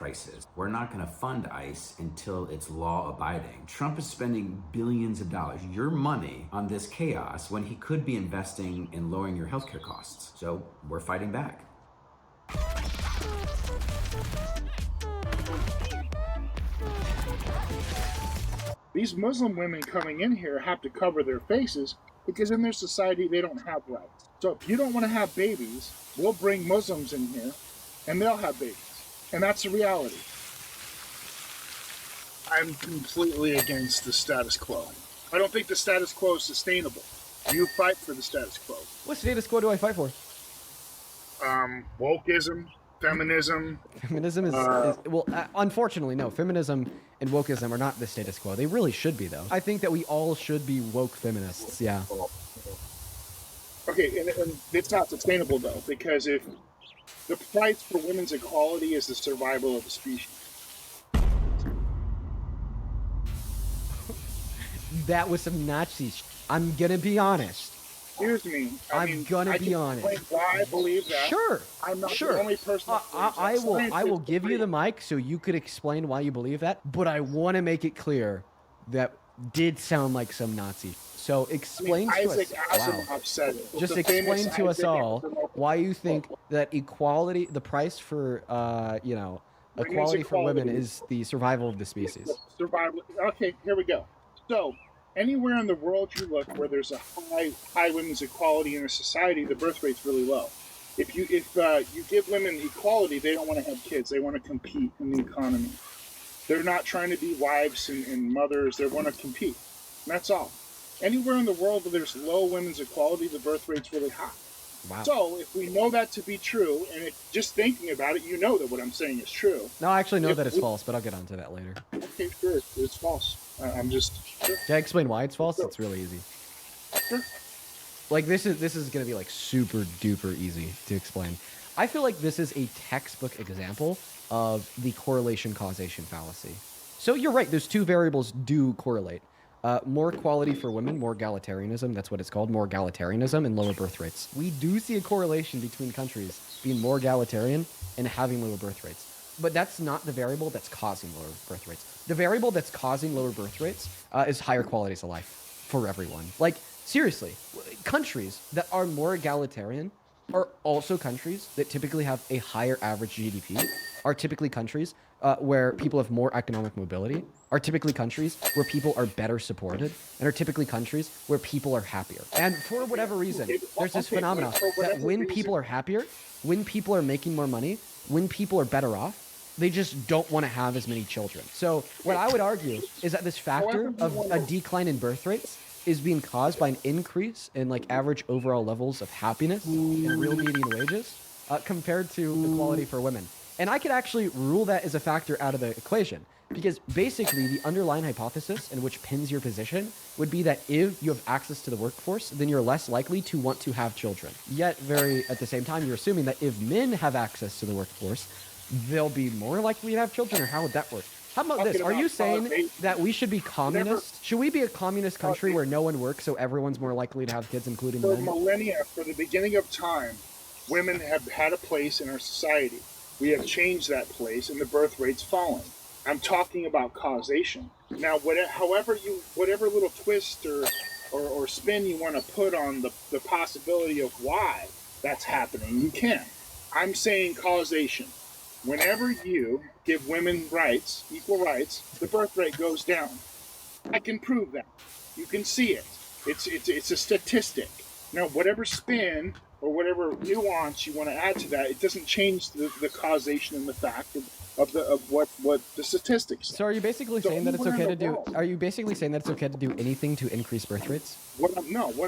prices. We're not going to fund ICE until it's law abiding. Trump is spending billions of dollars, your money, on this chaos when he could be investing in lowering your healthcare costs. So we're fighting back. These Muslim women coming in here have to cover their faces because in their society they don't have rights. So if you don't want to have babies, we'll bring Muslims in here and they'll have babies. And that's the reality. I'm completely against the status quo. I don't think the status quo is sustainable. You fight for the status quo. What status quo do I fight for? Wokeism, feminism. Feminism is well, unfortunately, no. Feminism and wokeism are not the status quo. They really should be, though. I think that we all should be woke feminists, yeah. Okay, and it's not sustainable, though, because if the price for women's equality is the survival of the species. That was some Nazi I'm gonna be honest. Excuse me. I'm gonna be honest. Why I believe that. Sure. I'm not sure. the only person. I will give you the mic so you could explain why you believe that. But I want to make it clear that did sound like some Nazi. So explain to us. Wow. Just explain to us all why you think that equality, the price for equality for women is the survival of the species. Survival. Okay, here we go. So anywhere in the world you look where there's a high women's equality in a society, the birth rate's really low. If you give women equality, they don't want to have kids. They want to compete in the economy. They're not trying to be wives and mothers. They want to compete. And that's all. Anywhere in the world where there's low women's equality, the birth rate's really high. Wow. So if we know that to be true, and just thinking about it, you know that what I'm saying is true. No, I actually know that it's false, but I'll get onto that later. Okay, sure, it's false. I'm just. Sure. Can I explain why it's false? It's really easy. Sure. Like this is gonna be like super duper easy to explain. I feel like this is a textbook example of the correlation causation fallacy. So you're right. Those two variables do correlate. More equality for women, more egalitarianism, that's what it's called, more egalitarianism and lower birth rates. We do see a correlation between countries being more egalitarian and having lower birth rates. But that's not the variable that's causing lower birth rates. The variable that's causing lower birth rates is higher qualities of life for everyone. Like, seriously, countries that are more egalitarian are also countries that typically have a higher average GDP, are typically countries where people have more economic mobility, are typically countries where people are better supported, and are typically countries where people are happier. And for whatever reason, there's this phenomenon that when people are happier, when people are making more money, when people are better off, they just don't want to have as many children. So what I would argue is that this factor of a decline in birth rates is being caused by an increase in like average overall levels of happiness and real median wages compared to equality for women. And I could actually rule that as a factor out of the equation because basically the underlying hypothesis in which pins your position would be that if you have access to the workforce, then you're less likely to want to have children. Yet at the same time, you're assuming that if men have access to the workforce, they'll be more likely to have children, or how would that work? How about this? Are you saying that we should be communist? Should we be a communist country where no one works so everyone's more likely to have kids, including men? For millennia, for the beginning of time, women have had a place in our society. We have changed that place, and the birth rate's fallen. I'm talking about causation. Now, whatever little twist or spin you want to put on the possibility of why that's happening, you can. I'm saying causation. Whenever you give women rights, equal rights, the birth rate goes down. I can prove that. You can see it. It's a statistic. Now, whatever spin or whatever nuance you want to add to that, it doesn't change the causation and the fact of what the statistics say. So are you basically saying that it's okay to do? Are you basically saying that it's okay to do anything to increase birth rates? What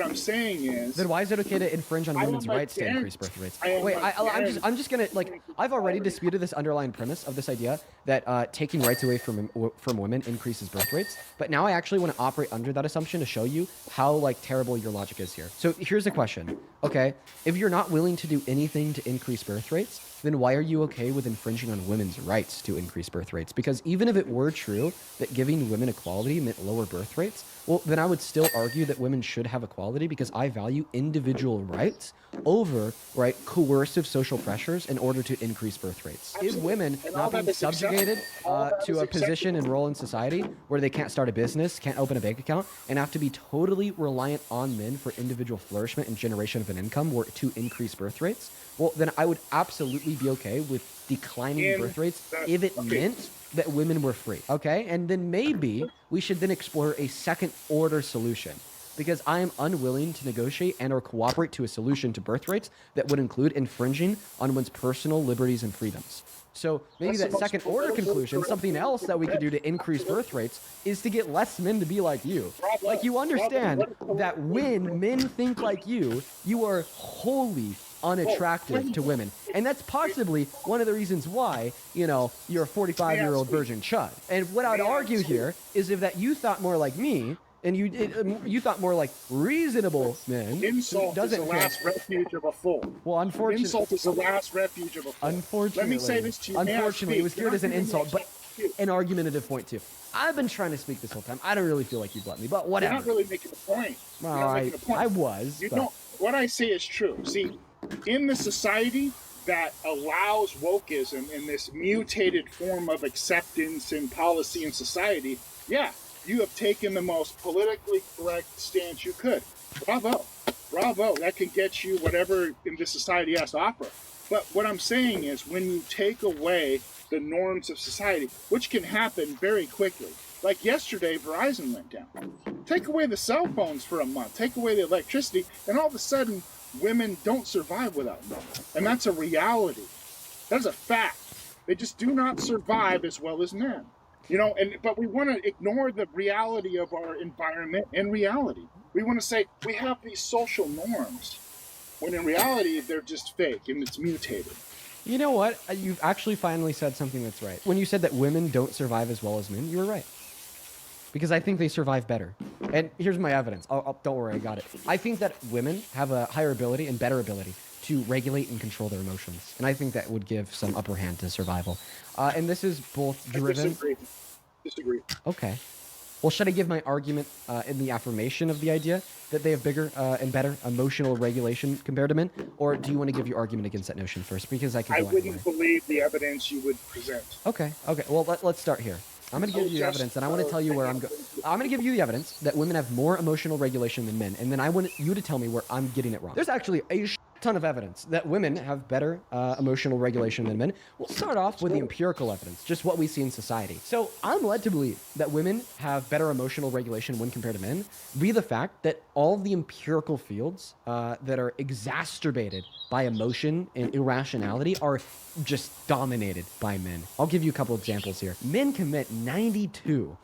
I'm saying is. Then why is it okay to infringe on women's rights to increase birth rates? Wait, I'm just gonna I've already disputed this underlying premise of this idea that taking rights away from women increases birth rates. But now I actually want to operate under that assumption to show you how terrible your logic is here. So here's the question. Okay, if you're not willing to do anything to increase birth rates, then why are you okay with infringing on women's rights to increase birth rates? Because even if it were true that giving women equality meant lower birth rates, Well, then I would still argue that women should have equality because I value individual rights over, right, coercive social pressures in order to increase birth rates. If women And all not being that is subjugated all that to is a position and role in society where they can't start a business, can't open a bank account, and have to be totally reliant on men for individual flourishment and generation of an income to increase birth rates, well, then I would absolutely be okay with declining birth rates if it meant that women were free, okay? And then maybe we should then explore a second order solution because I am unwilling to negotiate and or cooperate to a solution to birth rates that would include infringing on one's personal liberties and freedoms. So maybe that second order conclusion, something else that we could do to increase birth rates is to get less men to be like you. Like you understand that when men think like you are wholly unattractive to women. And that's possibly one of the reasons why, you know, you're a 45-year-old virgin chud. And what I'd argue here is if that you thought more like me, and you thought more like reasonable men. Insult is the last refuge of a fool. Well, unfortunately, insult is the last refuge of a fool. Unfortunately, let me say this to you. Unfortunately, it was geared as an insult, but an argumentative point too. I've been trying to speak this whole time. I don't really feel like you've let me, but whatever. You're not really making a point. Well, I was. You know what I say is true. See, in the society that allows wokeism in this mutated form of acceptance and policy in society, yeah, you have taken the most politically correct stance you could. Bravo. Bravo. That can get you whatever in this society has to offer. But what I'm saying is when you take away the norms of society, which can happen very quickly. Like yesterday, Verizon went down. Take away the cell phones for a month. Take away the electricity. And all of a sudden, women don't survive without men. And that's a reality. That's a fact. They just do not survive as well as men. You know, but we want to ignore the reality of our environment and reality. We want to say we have these social norms, when in reality they're just fake and it's mutated. You know what? You've actually finally said something that's right. When you said that women don't survive as well as men, you were right. Because I think they survive better. And here's my evidence. Don't worry, I got it. I think that women have a higher ability and better ability to regulate and control their emotions. And I think that would give some upper hand to survival. And this is both driven... Disagree. Okay. Well, should I give my argument in the affirmation of the idea that they have bigger and better emotional regulation compared to men? Or do you want to give your argument against that notion first? Because I can go wouldn't believe the evidence you would present. Okay. Well, let's start here. I'm going to give you evidence, and I want to tell you where I'm going. I'm going to give you the evidence that women have more emotional regulation than men, and then I want you to tell me where I'm getting it wrong. There's actually a ton of evidence that women have better emotional regulation than men. We'll start off with the empirical evidence, just what we see in society. So I'm led to believe that women have better emotional regulation when compared to men, via the fact that all of the empirical fields that are exacerbated by emotion and irrationality are just dominated by men. I'll give you a couple examples here. Men commit 92%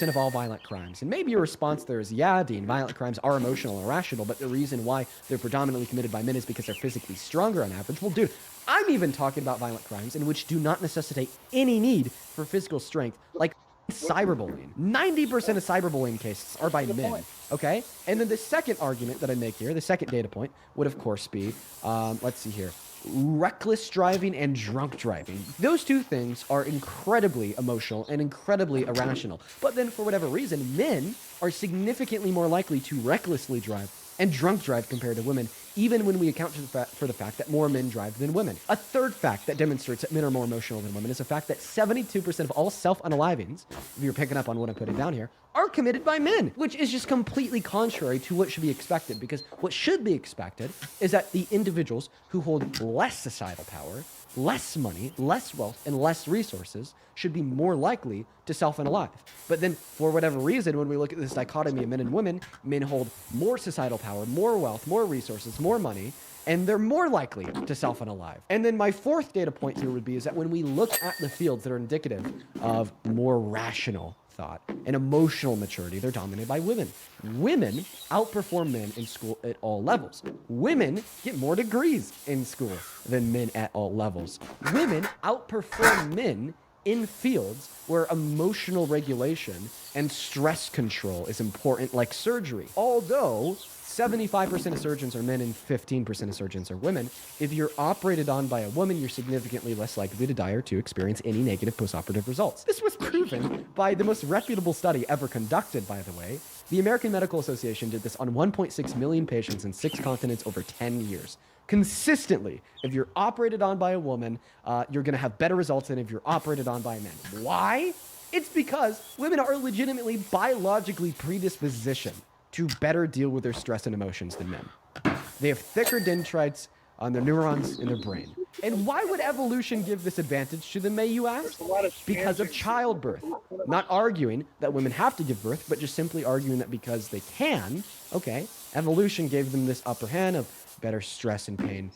of all violent crimes. And maybe your response there is, yeah, Dean, violent crimes are emotional and irrational, but the reason why they're predominantly committed by men is because they're physically stronger on average. Well, dude, I'm even talking about violent crimes in which do not necessitate any need for physical strength, like cyberbullying. 90% of cyberbullying cases are by men, okay? And then the second argument that I make here, the second data point, would of course be, let's see here, reckless driving and drunk driving. Those two things are incredibly emotional and incredibly irrational. But then for whatever reason, men are significantly more likely to recklessly drive and drunk drive compared to women, even when we account for the fact that more men drive than women. A third fact that demonstrates that men are more emotional than women is the fact that 72% of all self-unalivings, if you're picking up on what I'm putting down here, are committed by men, which is just completely contrary to what should be expected, because what should be expected is that the individuals who hold less societal power, less money, less wealth, and less resources should be more likely to self-unalive. But then, for whatever reason, when we look at this dichotomy of men and women, men hold more societal power, more wealth, more resources, more money, and they're more likely to self-unalive. And then my fourth data point here would be is that when we look at the fields that are indicative of more rational thought and emotional maturity, they're dominated by women. Women outperform men in school at all levels. Women get more degrees in school than men at all levels. Women outperform men in fields where emotional regulation and stress control is important, like surgery. Although 75% of surgeons are men and 15% of surgeons are women, if you're operated on by a woman, you're significantly less likely to die or to experience any negative postoperative results. This was proven by the most reputable study ever conducted, by the way. The American Medical Association did this on 1.6 million patients in 6 continents over 10 years. Consistently, if you're operated on by a woman, you're going to have better results than if you're operated on by a man. Why? It's because women are legitimately biologically predispositioned to better deal with their stress and emotions than men. They have thicker dendrites on their neurons in their brain. And why would evolution give this advantage to them, may you ask? Because of childbirth. Not arguing that women have to give birth, but just simply arguing that because they can, okay, evolution gave them this upper hand of better stress and pain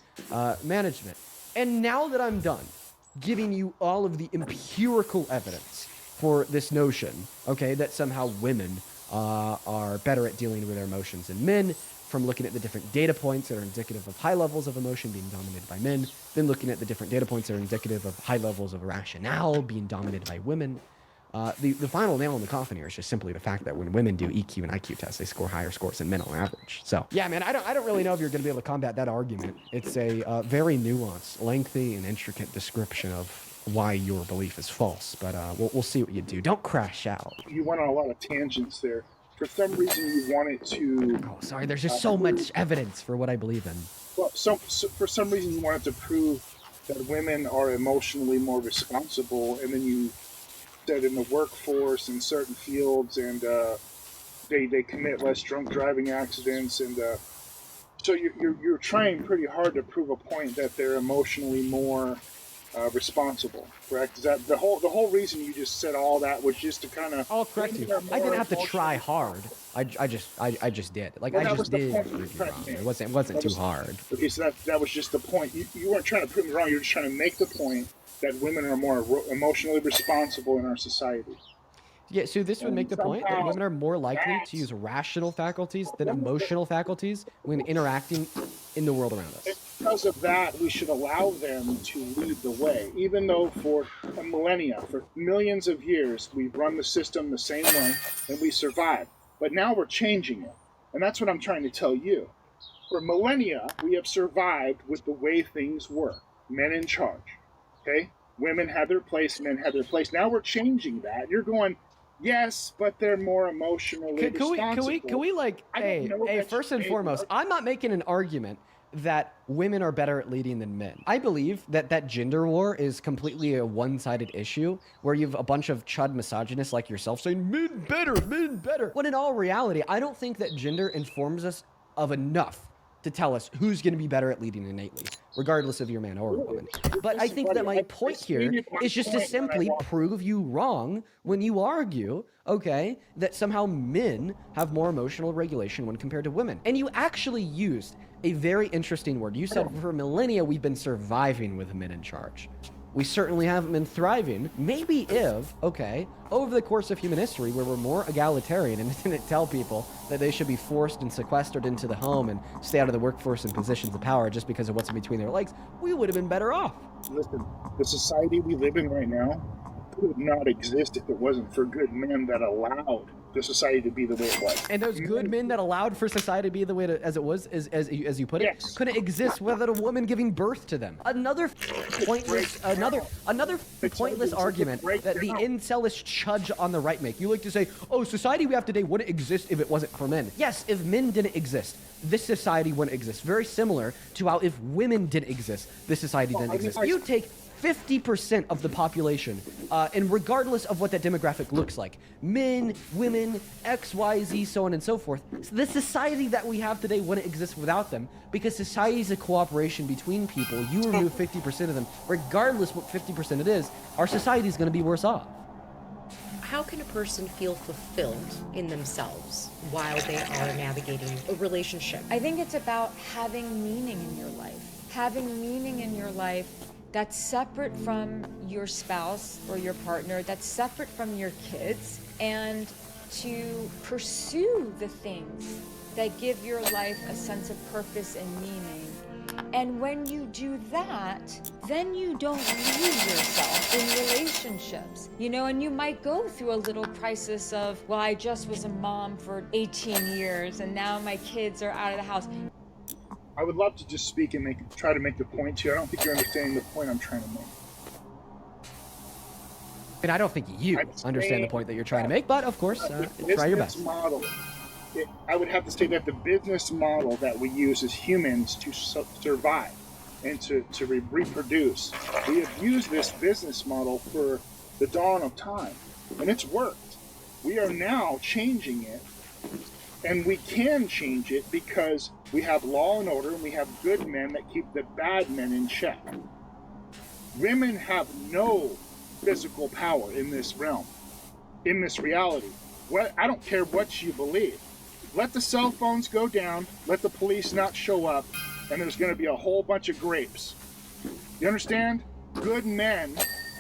management. And now that I'm done giving you all of the empirical evidence for this notion, okay, that somehow women are better at dealing with their emotions than men, from looking at the different data points that are indicative of high levels of emotion being dominated by men, then looking at the different data points that are indicative of high levels of rationale being dominated by women. The final nail in the coffin here is just simply the fact that when women do EQ and IQ tests, they score higher scores than men on average. So, yeah, man, I don't really know if you're going to be able to combat that argument. It's a very nuanced, lengthy, and intricate description of why your belief is false, but we'll see what you do. Don't crash out. You went on a lot of tangents there. For some reason, you wanted to... Oh, sorry, there's just so much evidence for what I believe in. Well, so for some reason, you wanted to prove that women are emotionally more responsible, and then you said in the workforce, in certain fields, and they commit less drunk driving accidents, and so you're trying pretty hard to prove a point that they're emotionally more responsible, correct? Is that the whole reason you just said all that was just to kind of... I'll correct you. I didn't have to try hard. I just did. Like, well, I just did prove you wrong. It wasn't too hard. Okay, so that was just the point. You weren't trying to prove me wrong. You were just trying to make the point that women are more emotionally responsible in our society. Yeah, so this would make the point that women are more likely to use rational faculties than emotional faculties when interacting in the world around us. Because of that, we should allow them to lead the way. Even though for millennia, for millions of years, we've run the system the same way and we survived. But now we're changing it. And that's what I'm trying to tell you. For millennia, we have survived with the way things were. Men in charge. Okay? Women had their place, men had their place. Now we're changing that. You're going... Yes, but they're more emotionally responsible. Can we like, hey, first and foremost, I'm not making an argument that women are better at leading than men. I believe that gender war is completely a one-sided issue where you have a bunch of chud misogynists like yourself saying, men better, when in all reality, I don't think that gender informs us of enough to tell us who's going to be better at leading innately, regardless of you're a man or a woman. But I think that my point here is just to simply prove you wrong when you argue, okay, that somehow men have more emotional regulation when compared to women. And you actually used a very interesting word. You said for millennia, we've been surviving with men in charge. We certainly haven't been thriving. Maybe if, okay, over the course of human history, where we're more egalitarian and didn't tell people that they should be forced and sequestered into the home and stay out of the workforce and positions of power just because of what's in between their legs, we would have been better off. Listen, the society we live in right now could not exist if it wasn't for good men that allowed the society to be the way it was. And those good men that allowed for society to be the way as it was, as you put it, couldn't exist without a woman giving birth to them. Another pointless argument that the incelish chudge on the right make. You like to say, oh, society we have today wouldn't exist if it wasn't for men. Yes, if men didn't exist, this society wouldn't exist. Very similar to how if women didn't exist, this society didn't exist. You take 50% of the population, and regardless of what that demographic looks like, men, women, X, Y, Z, so on and so forth, the society that we have today wouldn't exist without them, because society is a cooperation between people. You remove 50% of them, regardless what 50% it is, our society is going to be worse off. How can a person feel fulfilled in themselves while they are navigating a relationship? I think it's about having meaning in your life. Having meaning in your life that's separate from your spouse or your partner, that's separate from your kids, and to pursue the things that give your life a sense of purpose and meaning And when you do that, then you don't lose yourself in relationships, you know, and you might go through a little crisis of, well, I just was a mom for 18 years and now my kids are out of the house. I would love to just speak and try to make the point here. I don't think you're understanding the point I'm trying to make. And I don't think you understand the point that you're trying to make, but of course, try your best. I would have to say that the business model that we use as humans to survive and to reproduce, we have used this business model for the dawn of time, and it's worked. We are now changing it, and we can change it because we have law and order, and we have good men that keep the bad men in check. Women have no physical power in this realm, in this reality. I don't care what you believe. Let the cell phones go down, let the police not show up, and there's going to be a whole bunch of grapes. You understand? Good men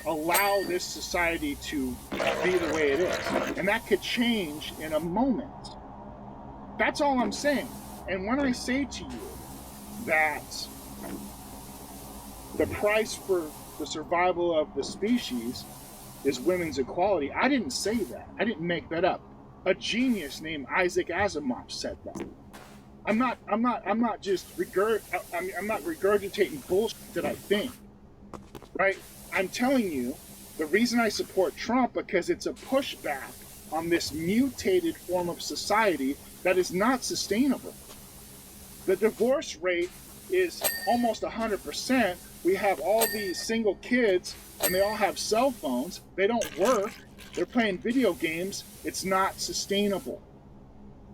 allow this society to be the way it is. And that could change in a moment. That's all I'm saying. And when I say to you that the price for the survival of the species is women's equality, I didn't say that. I didn't make that up. A genius named Isaac Asimov said that. I'm not just regurgitating bullshit that I think. Right? I'm telling you, the reason I support Trump, because it's a pushback on this mutated form of society that is not sustainable. The divorce rate is almost 100%. We have all these single kids and they all have cell phones. They don't work. They're playing video games. It's not sustainable.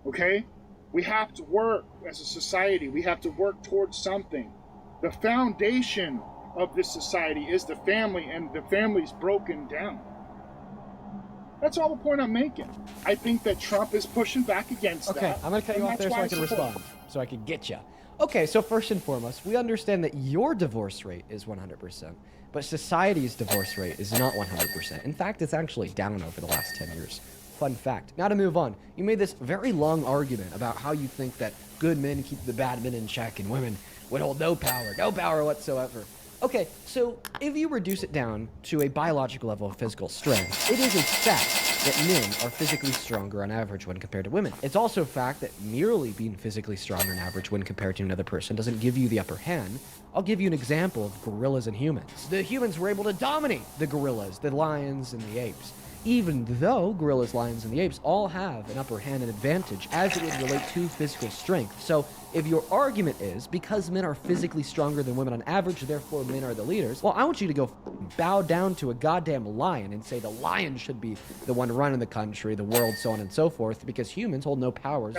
Okay? We have to work as a society. We have to work towards something. The foundation of this society is the family, and the family's broken down. That's all the point I'm making. I think that Trump is pushing back against that. Okay, I'm going to cut you off there so I can respond, so I can get you. Okay, so first and foremost, we understand that your divorce rate is 100%, but society's divorce rate is not 100%. In fact, it's actually down over the last 10 years. Fun fact. Now to move on, you made this very long argument about how you think that good men keep the bad men in check and women would hold no power whatsoever. Okay, so if you reduce it down to a biological level of physical strength, it is a fact that men are physically stronger on average when compared to women. It's also a fact that merely being physically stronger on average when compared to another person doesn't give you the upper hand. I'll give you an example of gorillas and humans. The humans were able to dominate the gorillas, the lions, and the apes, even though gorillas, lions, and the apes all have an upper hand and advantage as it would relate to physical strength. So if your argument is because men are physically stronger than women on average, therefore men are the leaders, well, I want you to go bow down to a goddamn lion and say the lion should be the one running the country, the world, so on and so forth, because humans hold no powers,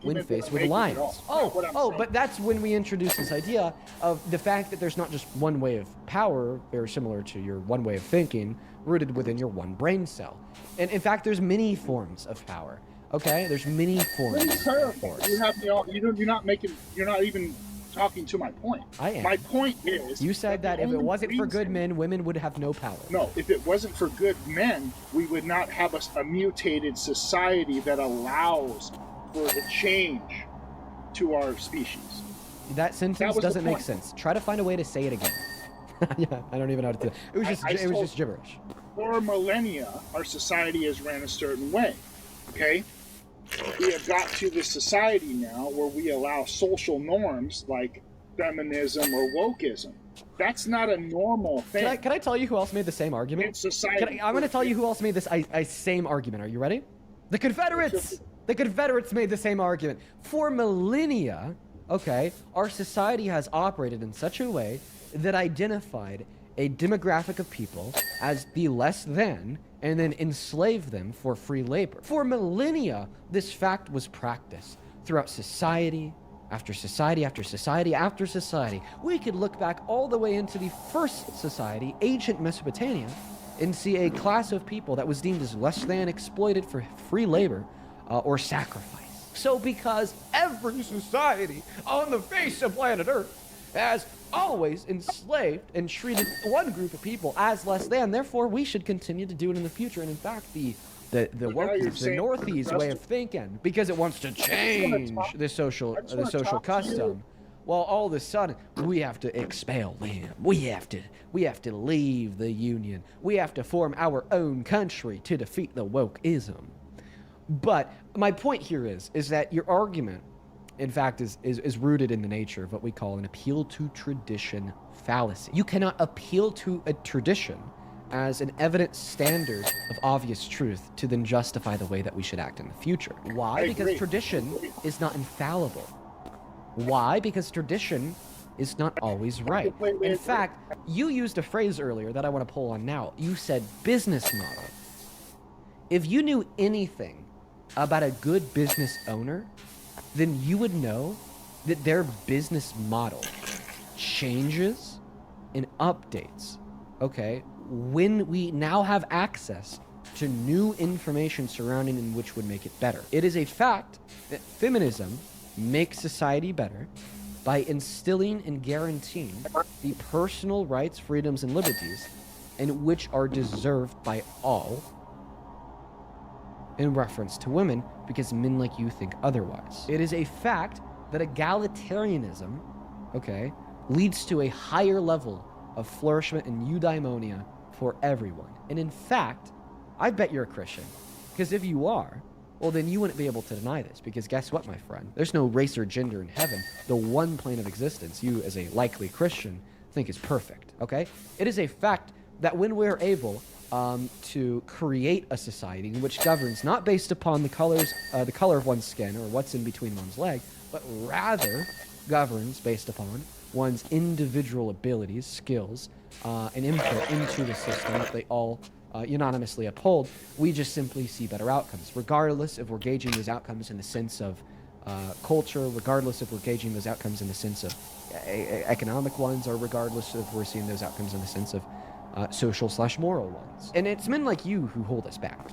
when faced with lions. But that's when we introduce this idea of the fact that there's not just one way of power, very similar to your one way of thinking, rooted within your one brain cell. And in fact, there's many forms of power. Okay, there's many forms of force. You're not even talking to my point. I am. My point is, you said that if it wasn't for good men, women would have no power. No, if it wasn't for good men, we would not have a mutated society that allows for the change to our species. That sentence doesn't make sense. Try to find a way to say it again. Yeah, I don't even know how to do it. It was just gibberish. For millennia, our society has ran a certain way. Okay? We have got to this society now where we allow social norms like feminism or wokeism. That's not a normal thing. Can I tell you who else made the same argument? In society. I'm going to tell you who else made this same argument. Are you ready? The Confederates! The Confederates made the same argument. For millennia, okay, our society has operated in such a way that identified a demographic of people as the less than, and then enslaved them for free labor. For millennia, this fact was practiced throughout society, after society, after society, after society. We could look back all the way into the first society, ancient Mesopotamia, and see a class of people that was deemed as less than, exploited for free labor or sacrifice. So because every society on the face of planet Earth has always enslaved and treated one group of people as less than, therefore we should continue to do it in the future. And in fact, the woke, the Northeast way of thinking, because it wants to change the social custom well, all of a sudden we have to expel them. We have to leave the union. We have to form our own country to defeat the wokeism. But my point here is that your argument, in fact, is rooted in the nature of what we call an appeal to tradition fallacy. You cannot appeal to a tradition as an evident standard of obvious truth to then justify the way that we should act in the future. Why? Because tradition is not infallible. Why? Because tradition is not always right. In fact, you used a phrase earlier that I want to pull on now. You said business model. If you knew anything about a good business owner, then you would know that their business model changes and updates, okay, when we now have access to new information surrounding in which would make it better. It is a fact that feminism makes society better by instilling and guaranteeing the personal rights, freedoms, and liberties in which are deserved by all in reference to women, because men like you think otherwise. It is a fact that egalitarianism, okay, leads to a higher level of flourishment and eudaimonia for everyone. And in fact, I bet you're a Christian, because if you are, well, then you wouldn't be able to deny this, because guess what, my friend? There's no race or gender in heaven. The one plane of existence you, as a likely Christian, think is perfect, okay? It is a fact that when we're able to create a society in which governs not based upon the color of one's skin or what's in between one's leg, but rather governs based upon one's individual abilities, skills, and input into the system that they all unanimously uphold, we just simply see better outcomes, regardless if we're gauging those outcomes in the sense of culture, regardless if we're gauging those outcomes in the sense of economic ones, or regardless if we're seeing those outcomes in the sense of social/moral ones. And it's men like you who hold us back.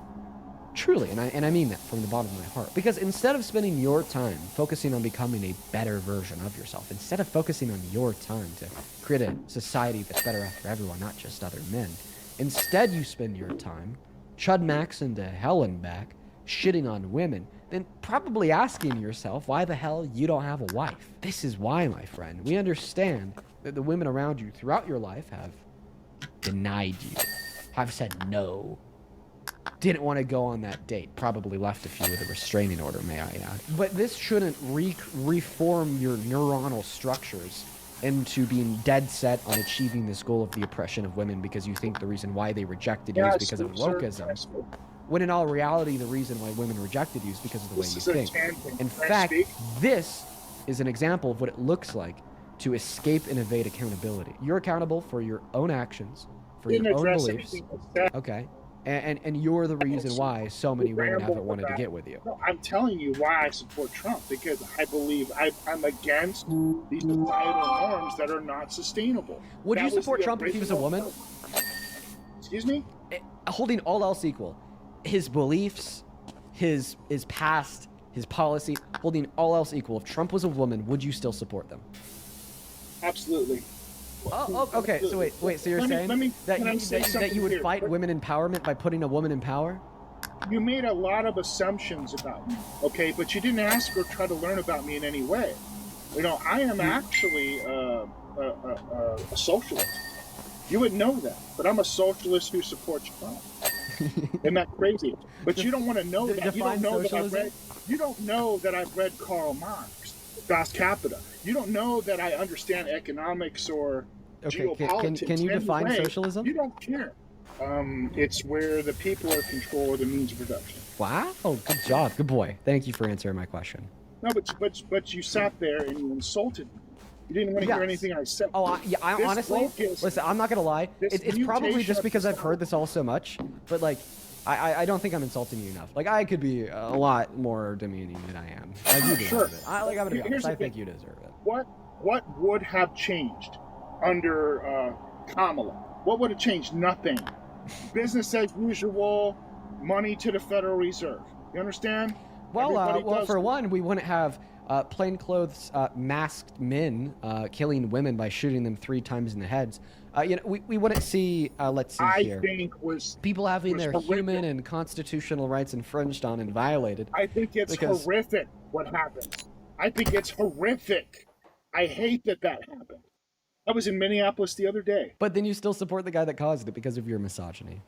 Truly, and I mean that from the bottom of my heart. Because instead of spending your time focusing on becoming a better version of yourself, instead of focusing on your time to create a society that's better after everyone, not just other men, instead you spend your time chud maxing to hell and back, shitting on women, then probably asking yourself why the hell you don't have a wife. This is why, my friend, we understand that the women around you throughout your life have denied you, have said no, didn't want to go on that date, probably left a few with a restraining order, may I add. But this shouldn't reform your neuronal structures into being dead set on achieving this goal of the oppression of women because you think the reason why they rejected you is because of wokeism. When in all reality, the reason why women rejected you is because of the way you think. In fact, this is an example of what it looks like to escape and evade accountability. You're accountable for your own actions, for your own beliefs. Okay. And you're the reason why so many women haven't wanted to get with you. No, I'm telling you why I support Trump, because I believe I'm against these societal norms that are not sustainable. Would you support Trump if he was a woman? Excuse me? Holding all else equal, his beliefs, his past, his policy, holding all else equal, if Trump was a woman, would you still support them? Absolutely. Oh, okay. So wait. So you're saying that you would fight women empowerment by putting a woman in power? You made a lot of assumptions about me, okay? But you didn't ask or try to learn about me in any way. You know, I am actually a socialist. You would know that, but I'm a socialist who supports Trump. Isn't that crazy? But you don't want to know that. You don't know that I've read. You don't know that I've read Karl Marx, Das Capita. You don't know that I understand economics or geopolitics. Can you define socialism? You don't care. It's where the people are control of the means of production. Wow, good job, good boy. Thank you for answering my question. No, but you sat there and you insulted me. You didn't want to hear anything I said. Oh, I honestly, listen, I'm not gonna lie. It's probably just because I've heard this all so much, but like, I don't think I'm insulting you enough. Like, I could be a lot more demeaning than I am. Like, you deserve it. I'm gonna be honest. I think you deserve it. What would have changed under Kamala? What would have changed? Nothing. Business as usual. Money to the Federal Reserve. You understand? Well, for one, we wouldn't have plainclothes masked men killing women by shooting them 3 times in the heads. We wouldn't see, let's see here, people having their human and constitutional rights infringed on and violated. I think it's horrific what happens. I think it's horrific. I hate that happened. I was in Minneapolis the other day. But then you still support the guy that caused it because of your misogyny.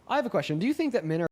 I have a question. Do you think that men are